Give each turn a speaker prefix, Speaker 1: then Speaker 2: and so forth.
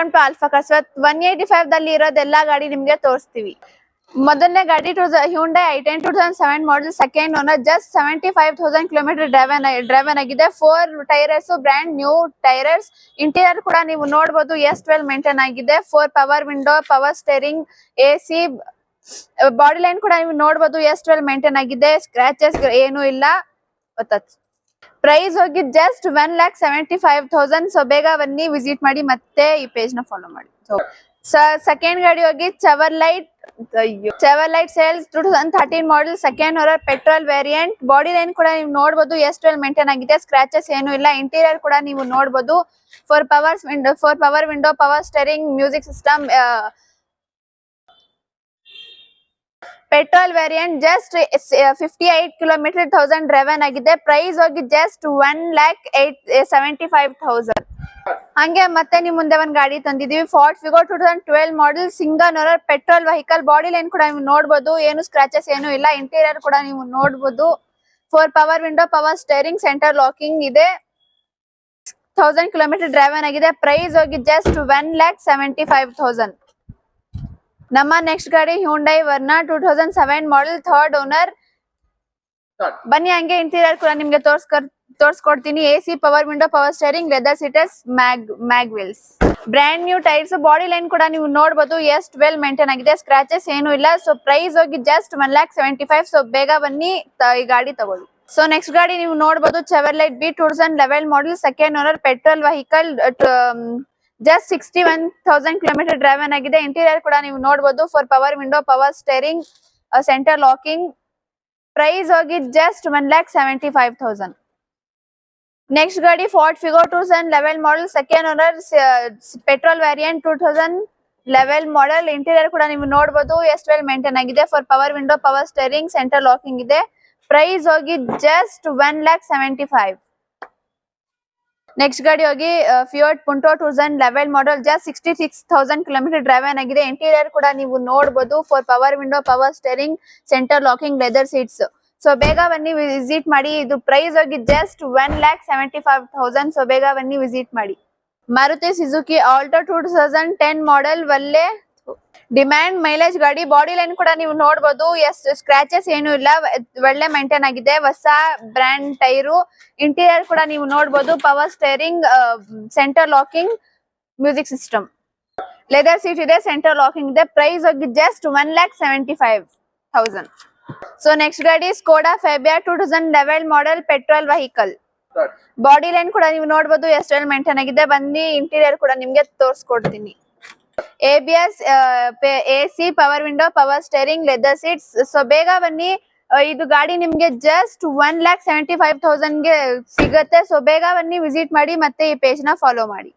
Speaker 1: Welcome to alpha cars. 185 ದಲ್ಲಿ ಇರೋದೆಲ್ಲ ಗಾಡಿ ನಿಮ್ಗೆ ತೋರಿಸ್ತೀವಿ. ಮೊದಲನೇ ಗಾಡಿ Hyundai i10 2007 model, second owner, just 75,000 kilometre driven ಆಗಿದೆ. 4 tyres brand new tyres. Interior ಕೂಡ ನೀವು ನೋಡಬಹುದು ಎಷ್ಟು ವೆಲ್ ಮೇಂಟೈನ್ ಆಗಿದೆ. 4 power window, power steering, AC, body line ಕೂಡ ನೀವು ನೋಡಬಹುದು ಎಷ್ಟು ವೆಲ್ ಮೇಂಟೈನ್ ಆಗಿದೆ. ಸ್ಕ್ರಾಚಸ್ ಏನು ಇಲ್ಲ. ಪ್ರೈಸ್ ಹೋಗಿ ಜಸ್ಟ್ 1,75,000. ಸೊ ಬೇಗ ಬನ್ನಿ, ವಿಸಿಟ್ ಮಾಡಿ, ಮತ್ತೆ ಈ ಪೇಜ್ ನ ಫಾಲೋ ಮಾಡಿ. ಸೆಕೆಂಡ್ ಗಾಡಿ ಹೋಗಿ Chevrolet Sail 2013 model, second owner, petrol variant. Body line ಕೂಡ ನೀವು ನೋಡಬಹುದು ಎಷ್ಟು ವೆಲ್ ಮೇಂಟೈನ್ ಆಗಿದೆ. ಸ್ಕ್ರಾಚಸ್ ಏನು ಇಲ್ಲ. ಇಂಟೀರಿಯರ್ ಕೂಡ ನೀವು ನೋಡಬಹುದು. 4 power window, power steering, music system, petrol variant. Just 58 kilometre 1000 driven ಆಗಿದೆ. ಪ್ರೈಸ್ ಹೋಗಿ ಜಸ್ಟ್ 1,75,000. ಹಂಗೆ ಮತ್ತೆ ನಿಮ್ ಮುಂದೆ ಒಂದ್ ಗಾಡಿ ತಂದಿದೀವಿ. Ford Figo 2012 model, single owner, petrol vehicle. Body line ಕೂಡ ನೀವು ನೋಡಬಹುದು, ಏನು ಸ್ಕ್ರಾಚಸ್ ಏನು ಇಲ್ಲ. ಇಂಟೀರಿಯರ್ ಕೂಡ ನೀವು ನೋಡಬಹುದು. 4 power window, power steering, centre locking ಇದೆ. 1000 ಕಿಲೋಮೀಟರ್ ಡ್ರೈವನ್ ಆಗಿದೆ. ಪ್ರೈಸ್ ಹೋಗಿ ಜಸ್ಟ್ 1,75,000. ನಮ್ಮ ನೆಕ್ಸ್ಟ್ ಗಾಡಿ Hyundai Verna 2007 model, third owner. ಬನ್ನಿ ಹಂಗೆ ಇಂಟೀರಿಯರ್ ಕೂಡ ನಿಮ್ಗೆ ತೋರ್ಸ್ಕೊಡ್ತೀನಿ. AC, power window, power steering, leather seaters, mag wheels, brand new tyres. Body line ಕೂಡ ನೀವು ನೋಡಬಹುದು ಎಷ್ಟು ವೆಲ್ ಮೇಂಟೈನ್ ಆಗಿದೆ. ಸ್ಕ್ರಾಚಸ್ ಏನು ಇಲ್ಲ. ಸೊ ಪ್ರೈಸ್ ಹೋಗಿ ಜಸ್ಟ್ 1,75,000. ಸೊ ಬೇಗ ಬನ್ನಿ ಈ ಗಾಡಿ ತಗೊಳ್ಳಿ. ಸೊ ನೆಕ್ಸ್ಟ್ ಗಾಡಿ ನೀವು ನೋಡಬಹುದು Chevrolet Beat 2011 model, second owner, petrol vehicle. Just 61,000 kilometre driven ಆಗಿದೆ. ಇಂಟೀರಿಯರ್ ಕೂಡ ನೀವು ನೋಡಬಹುದು. 4 power window, power steering, centre locking. Price ಹೋಗಿ ಜಸ್ಟ್ 1,75,000. ನೆಕ್ಸ್ಟ್ ಗಾಡಿ Ford Figo 2011 model, second owner, petrol variant, 2011 model. Interior ಕೂಡ ನೀವು ನೋಡಬಹುದು ಎಷ್ಟು ವೆಲ್ ಮೇಂಟೈನ್ ಆಗಿದೆ. 4 power window, power steering, centre locking ಇದೆ. ಪ್ರೈಸ್ ಹೋಗಿ ಜಸ್ಟ್ 1,75,000. ನೆಕ್ಸ್ಟ್ ಗಾಡಿ ಹೋಗಿ Fiat Punto 2011 model, just 66,000 kilometre driven ಆಗಿದೆ. ಇಂಟೀರಿಯರ್ ಕೂಡ ನೀವು ನೋಡಬಹುದು. 4 power window, power steering, centre locking, leather seats. So ಬೇಗ ಬನ್ನಿ ವಿಸಿಟ್ ಮಾಡಿ. ಇದು ಪ್ರೈಸ್ ಹೋಗಿ ಜಸ್ಟ್ 1,75,000. ಸೊ ಬೇಗ ಬನ್ನಿ ವಿಸಿಟ್ ಮಾಡಿ. ಮಾರುತಿ ಸುಜುಕಿ ಆಲ್ಟೋ 2010 ಮಾಡೆಲ್, ಒಳ್ಳೆ ಡಿಮ್ಯಾಂಡ್ ಮೈಲೇಜ್ ಗಾಡಿ. ಬಾಡಿ ಲೈನ್ ಕೂಡ ನೀವು ನೋಡಬಹುದು ಎಷ್ಟು ಸ್ಕ್ರಾಚಸ್ ಏನು ಇಲ್ಲ. ಒಳ್ಳೆ ಮೇಂಟೈನ್ ಆಗಿದೆ. ಹೊಸ ಬ್ರ್ಯಾಂಡ್ ಟೈರು. ಇಂಟೀರಿಯರ್ ಕೂಡ ನೀವು ನೋಡಬಹುದು. Power steering, centre locking, music system, leather seat ಇದೆ, ಸೆಂಟರ್ ಲಾಕಿಂಗ್ ಇದೆ. ಪ್ರೈಸ್ ಹೋಗಿ ಜಸ್ಟ್ 1,75,000. ಸೊ ನೆಕ್ಸ್ಟ್ ಗಾಡಿ Skoda Fabia 2011 model, petrol vehicle. Body line ಕೂಡ ನೀವು ನೋಡಬಹುದು ಎಷ್ಟು ಮೇಂಟೈನ್ ಆಗಿದೆ. ಬನ್ನಿ ಇಂಟೀರಿಯರ್ ಕೂಡ ನಿಮ್ಗೆ ತೋರಿಸ್ಕೊಡ್ತೀನಿ. ABS, AC, power window, power steering, leather seats. So ಬೇಗ ಬನ್ನಿ. ಇದು ಗಾಡಿ ನಿಮ್ಗೆ ಜಸ್ಟ್ 1,75,000 ಗೆ ಸಿಗುತ್ತೆ. ಸೊ ಬೇಗ ಬನ್ನಿ ವಿಸಿಟ್ ಮಾಡಿ, ಮತ್ತೆ ಈ ಪೇಜ್ ನ ಫಾಲೋ ಮಾಡಿ.